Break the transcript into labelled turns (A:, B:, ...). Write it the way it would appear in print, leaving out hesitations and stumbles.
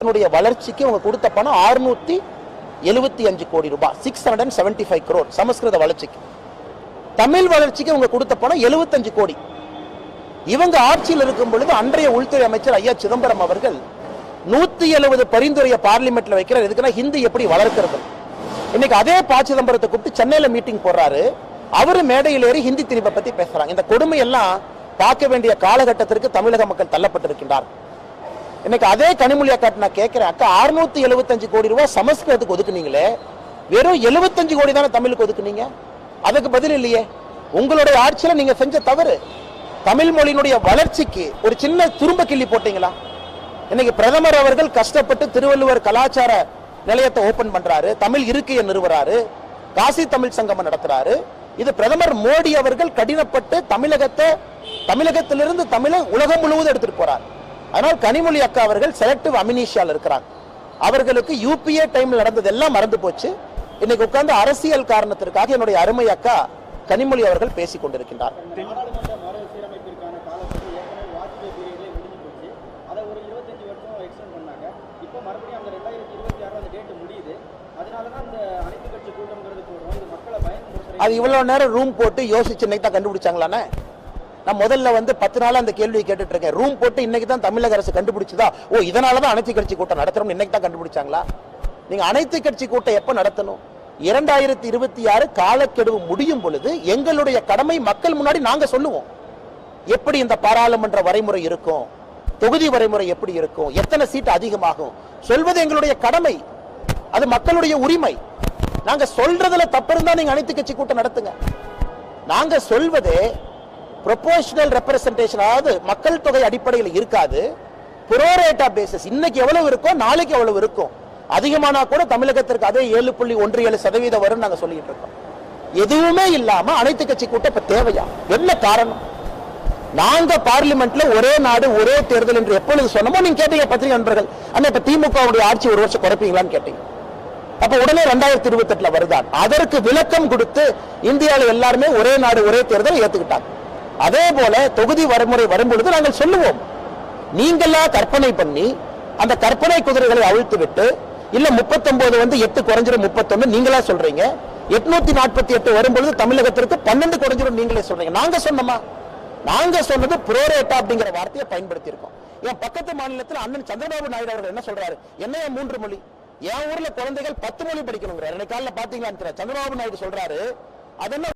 A: வளர்ச்சிக்கு அவங்க கொடுத்த பணம் 675 கோடி ரூபாய், 675 crore சமஸ்கிருத வளர்ச்சிக்கு. தமிழ் வளர்ச்சிக்கு அவங்க கொடுத்த பணம் 75 கோடி. இவங்க ஆட்சியில் இருக்கும் பொழுது அன்றைய உள்துறை அமைச்சர் ஐயா சிதம்பரம் அவர்கள் 170 பரிந்துரையை பார்லிமெண்ட்ல வைக்கிறார். எதுக்குன்னா ஹிந்தி எப்படி வளர்க்கிறது. இன்னைக்கு அதே ப. சிதம்பரத்தை கூப்பிட்டு சென்னையில மீட்டிங் போடுறாரு. அவரு மேடையில் ஏறி ஹிந்தி திணிப்பை பத்தி பேசுறாங்க. இந்த கொடுமை எல்லாம் பார்க்க வேண்டிய காலகட்டத்திற்கு தமிழக மக்கள் தள்ளப்பட்டிருக்கின்றார். இன்னைக்கு அதே கனிமொழி அக்கா நான் கேட்கிறேன், அக்கா 675 கோடி ரூபாய் சமஸ்கிருதத்துக்கு ஒதுக்குனீங்களே, வெறும் 75 கோடி தானே தமிழுக்கு ஒதுக்குனீங்க. அதுக்கு பதில் இல்லையே. உங்களுடைய ஆட்சியில நீங்க செஞ்ச தவறு. தமிழ் மொழியினுடைய வளர்ச்சிக்கு ஒரு சின்ன துரும்ப கிள்ளி போட்டீங்களா? இன்னைக்கு பிரதமர் அவர்கள் கஷ்டப்பட்டு திருவள்ளுவர் கலாச்சார நிலையத்தை ஓபன் பண்றாரு, தமிழ் இருக்கையை நிறுவறாரு, காசி தமிழ் சங்கமம் நடத்துறாரு. இது பிரதமர் மோடி அவர்கள் கடினப்பட்டு தமிழகத்திலிருந்து தமிழை உலகம் முழுவதும் எடுத்துட்டு போறார். அதனால் கனிமொழி அக்கா அவர்கள் செலக்டிவ் அமினிஷியால் இருக்கிறாங்க. அவர்களுக்கு யூபிஏ டைம்ல நடந்தது எல்லாம் மறந்து போச்சு. இன்னைக்கு உட்கார்ந்து அரசியல் காரணத்திற்காக என்னுடைய அருமை அக்கா கனிமொழி அவர்கள் பேசிக் கொண்டிருக்கின்றார். அது இவ்வளவு நேரம் ரூம் போட்டு யோசிச்சு இன்னைக்கு தான் கண்டுபிடிச்சாங்களானே. நான் முதல்ல 10 நாளா அந்த கேள்வியை கேட்டுட்டு இருக்கேன். ரூம் போட்டு இன்னைக்கு தான் தமிழக அரசு கண்டுபிடிச்சதா? ஓ, இதனாலதான் அனைத்து கட்சி கூட்டம் நடத்தணும் இன்னைக்கு தான் கண்டுபிடிச்சாங்களா? நீங்க அனைத்து கட்சி கூட்டம் எப்ப நடத்தணும்? 2026 காலக்கெடு முடியும் பொழுது எங்களுடைய கடமை மக்கள் முன்னாடி நாங்க சொல்லுவோம். எப்படி இந்த பாராளுமன்ற வரைமுறை இருக்கும், தொகுதி வரைமுறை எப்படி இருக்கும், எத்தனை சீட் அதிகமாகும் சொல்வது எங்களுடைய கடமை. அது மக்களுடைய உரிமை. நாங்க சொல்றதுல தப்பு இருந்தா நீங்க அனைத்து கட்சி கூட்டம் நடத்துங்க. நாங்க சொல்வதே ப்ரொபோர்ஷனல் ரெப்ரசன்டேஷன், அதாவது மக்கள் தொகை அடிப்படையில் இருக்காது. புரோரேட்டா பேசிஸ். இன்னைக்கு எவ்வளவு இருக்கோ நாளைக்கு எவ்வளவு இருக்கும். அதிகமானா கூட தமிழகத்திற்கு அதே 7.17% வரும் நாங்க சொல்லிட்டு இருக்கோம். எதுவுமே இல்லாம அனைத்து கட்சி கூட்டம் இப்ப தேவையா? என்ன காரணம்? நாங்க பார்லிமெண்ட்ல ஒரே நாடு ஒரே தேர்தல் என்று எப்பொழுது சொன்னமோ நீங்க கேட்டீங்க பத்திரிகை நண்பர்கள். ஆனா இப்ப திமுக ஆட்சி ஒரு வருஷம் குறைப்பீங்களான்னு கேட்டீங்க. அப்ப உடனே 2028 வருதான். அதற்கு விளக்கம் கொடுத்து இந்தியாவில் எல்லாருமே ஒரே நாடு ஒரே தேர்தல் ஏத்துக்கிட்டாங்க. அதே போல தொகுதி வரைமுறை வரும்பொழுது நாங்கள் சொல்லுவோம். நீங்களா கற்பனை பண்ணி அந்த கற்பனை குதிரைகளை அவிழ்த்து விட்டு இல்ல 39 8 குறைஞ்சிரும் 31 நீங்களா சொல்றீங்க. 848 வரும்பொழுது தமிழகத்திற்கு 12 குறைஞ்சிரும் நீங்களே சொல்றீங்க. நாங்க சொன்னோமா? நாங்க சொன்னது புரோரேட்டா அப்படிங்கிற வார்த்தையை பயன்படுத்தி இருக்கோம். என் பக்கத்து மாநிலத்தில் அண்ணன் சந்திரபாபு நாயுடு அவர்கள் என்ன சொல்றாரு? என்ன 3 மொழி? என் ஊர்ல குழந்தைகள் 10 மொழி படிக்கணுங்கிறார். இன்னைக்கு காலைல பாத்தீங்களான்னு சந்திரபாபு நாயுடு சொல்றாரு. அது என்ன